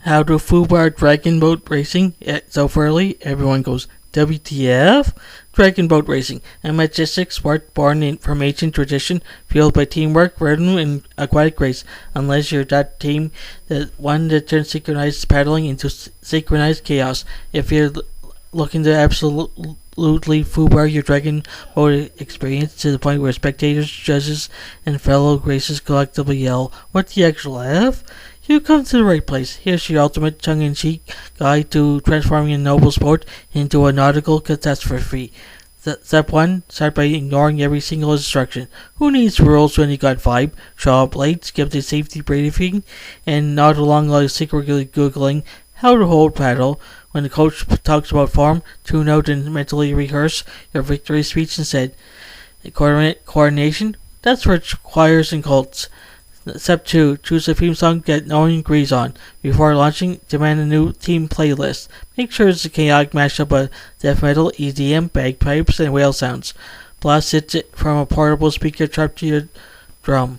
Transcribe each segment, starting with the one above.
How to FUBAR Dragon Boat Racing. So early, everyone goes, WTF? Dragon Boat Racing, a majestic sport born from ancient tradition, fueled by teamwork, rhythm, and aquatic grace. Unless you're that team, that one that turns synchronized paddling into synchronized chaos. If you're looking to absolutely FUBAR your dragon boat experience to the point where spectators, judges, and fellow racers collectively yell, "What the actual F?" You come to the right place. Here's your ultimate tongue-in-cheek guide to transforming a noble sport into a nautical catastrophe. Step 1. Start by ignoring every single instruction. Who needs rules when you got vibe? Show up late, skip the safety briefing, and nod along while secretly Googling how to hold paddle. When the coach talks about form, tune out and mentally rehearse your victory speech instead. Coordination? That's for choirs and cults. Step 2. Choose a theme song that no one agrees on. Before launching, demand a new team playlist. Make sure it's a chaotic mashup of death metal, EDM, bagpipes, and whale sounds. Blast it from a portable speaker trapped to your drum.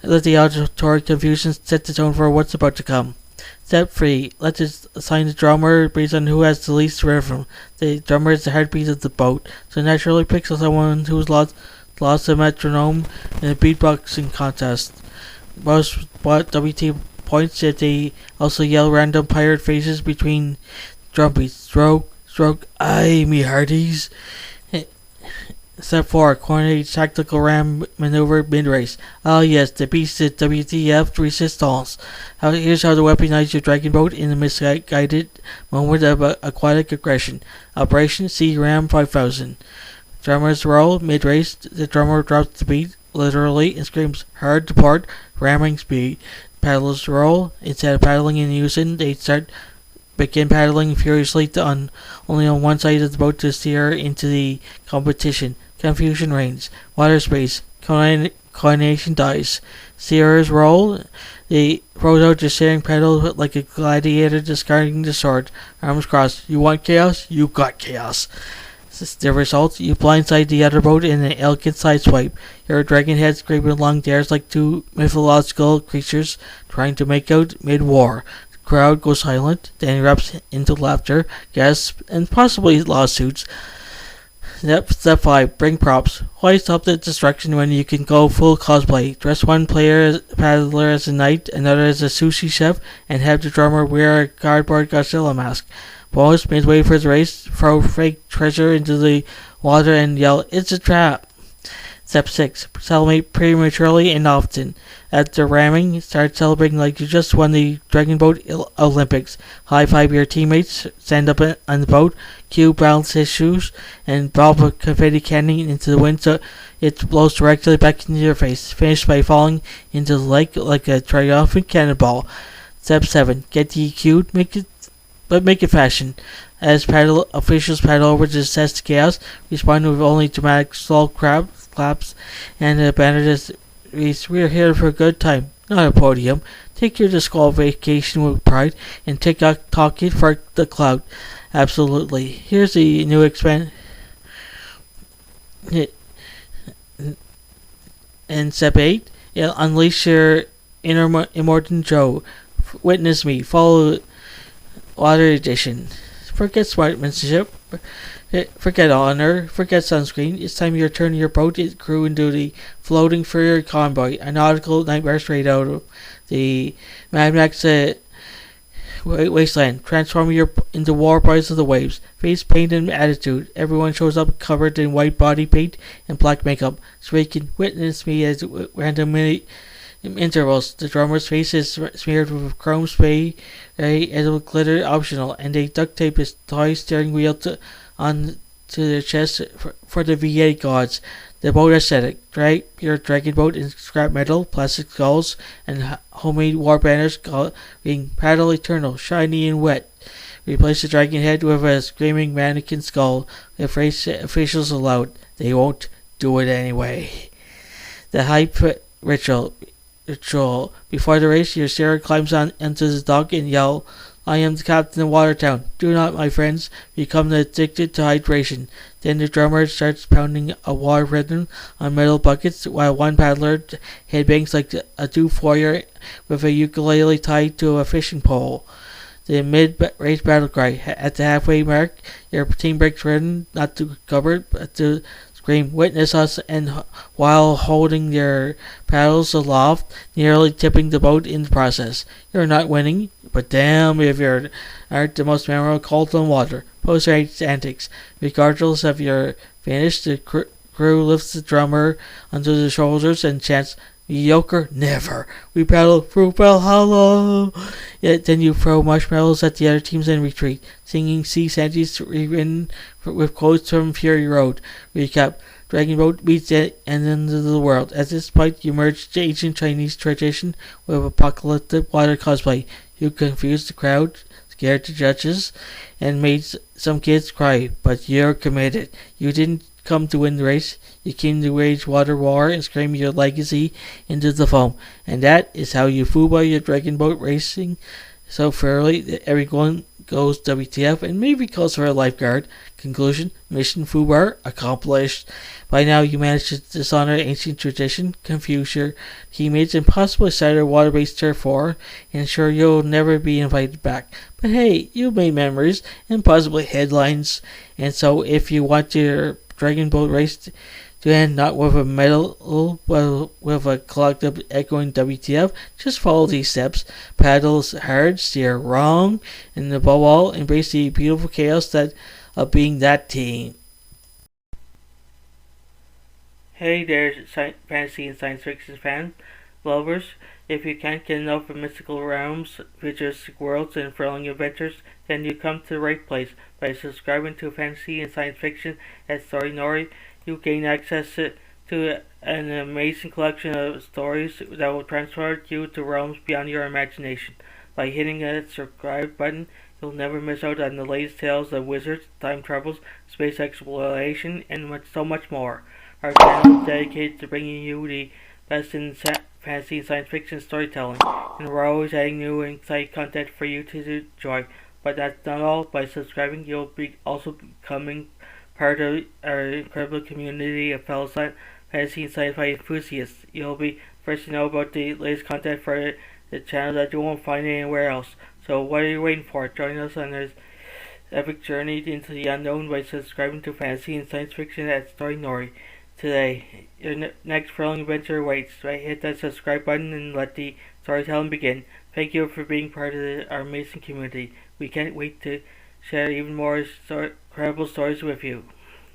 Let the auditory confusion set the tone for what's about to come. Step 3. Let's assign the drummer based on who has the least rhythm. The drummer is the heartbeat of the boat, so naturally pick someone who's lost a metronome in a beatboxing contest. Most WT points if they also yell random pirate phrases between drum beats. Stroke, aye, me hearties. Step 4. Coordinate tactical ram maneuver mid-race. Ah yes, the beast is WTF resistance. Here's how to weaponize your dragon boat in a misguided moment of aquatic aggression. Operation Sea Ram 5000. Drummers roll mid-race. The drummer drops the beat, literally, and screams, "Hard to port, ramming speed." Paddlers roll. Instead of paddling in unison, they begin paddling furiously only on one side of the boat to steer into the competition. Confusion reigns. Water space. Coordination dies. Steerers roll. They roll out the steering paddle like a gladiator discarding the sword. Arms crossed. You want chaos? You got chaos. The result, you blindside the other boat in an elegant sideswipe. Your dragon head scraping along theirs like two mythological creatures trying to make out mid-war. The crowd goes silent, then erupts into laughter, gasps, and possibly lawsuits. Step 5. Bring props. Why stop the destruction when you can go full cosplay? Dress one paddler as a knight, another as a sushi chef, and have the drummer wear a cardboard Godzilla mask. Bonus, midway for the race, throw fake treasure into the water and yell, "It's a trap!" Step 6. Celebrate prematurely and often. After ramming, start celebrating like you just won the Dragon Boat Olympics. High-five your teammates, stand up on the boat, cue balance his shoes, and bob a confetti cannon into the wind so it blows directly back into your face. Finish by falling into the lake like a triumphant cannonball. Step 7. Get DQ'd, make it fashion. As officials paddle over to assess the chaos, respond with only dramatic slow claps and a banner that reads, "We're here for a good time, not a podium." Take your disqualification with pride and talk it for the clout. Absolutely. Here's the new And Step 8, unleash your inner Immortan Joe. Witness me. Follow Water Edition. Forget sportsmanship. Forget honor. Forget sunscreen. It's time you turn your boat crew into the floating furrier convoy. A nautical nightmare straight out of the Mad Max wasteland. Transform into war boys of the waves. Face paint and attitude. Everyone shows up covered in white body paint and black makeup, so you can witness me as random intervals. The drummer's face is smeared with chrome spray as with glitter optional, and they duct tape his toy steering wheel onto their chest for the V8 gods. The boat aesthetic. Drag your dragon boat in scrap metal, plastic skulls, and homemade war banners being Paddle Eternal, shiny and wet. Replace the dragon head with a screaming mannequin skull. If race officials allowed, they won't do it anyway. The hype ritual. Before the race, your steerer climbs onto the dock and I am the captain of Watertown. Do not, my friends, become addicted to hydration. Then the drummer starts pounding a water rhythm on metal buckets while one paddler headbangs like a two-foyer with a ukulele tied to a fishing pole. The mid-race battle cry. At the halfway mark, your team breaks rhythm, not to cover, but to scream, "Witness us," and while holding their paddles aloft, nearly tipping the boat in the process. You're not winning, but damn if you aren't the most memorable cult on water. Post-race antics. Regardless of your finish, the crew lifts the drummer onto their shoulders and chants, "Mediocre? Never. We paddle through Valhalla." Yet then you throw marshmallows at the other teams and retreat, singing sea shanties rewritten with quotes from Fury Road. Recap. Dragon Boat beats the end of the world. At this point, you merge the ancient Chinese tradition with apocalyptic water cosplay. You confused the crowd, scared the judges, and made some kids cry. But you're committed. You didn't come to win the race. You came to wage water war and scream your legacy into the foam. And that is how you FUBAR your dragon boat racing so thoroughly that everyone goes WTF and maybe calls for a lifeguard. Conclusion, mission FUBAR accomplished. By now you managed to dishonor ancient tradition, confuse your teammates, and possibly start a water-based turf war, and ensure you'll never be invited back. But hey, you made memories and possibly headlines. And so if you want your dragon boat race to end not with a medal, but with a collective echoing WTF, just follow these steps. Paddle hard, steer wrong, and above all, embrace the beautiful chaos that of being that team. Hey there, fantasy and science fiction fan lovers. If you can't get enough of mystical realms, futuristic worlds, and thrilling adventures, then you come to the right place. By subscribing to fantasy and science fiction at Story Nori, you gain access to an amazing collection of stories that will transport you to realms beyond your imagination. By hitting that subscribe button, you'll never miss out on the latest tales of wizards, time travels, space exploration, and so much more. Our channel is dedicated to bringing you the best in fantasy and science fiction storytelling, and we're always adding new and exciting content for you to enjoy. But that's not all. By subscribing, you'll be also becoming part of our incredible community of fellow fantasy and sci-fi enthusiasts. You'll be first to know about the latest content for the channel that you won't find anywhere else. So what are you waiting for? Join us on this epic journey into the unknown by subscribing to fantasy and science fiction at Story Nori. Today, your next thrilling adventure awaits. Right, hit that subscribe button and let the storytelling begin. Thank you for being part of our amazing community. We can't wait to share even more incredible stories with you.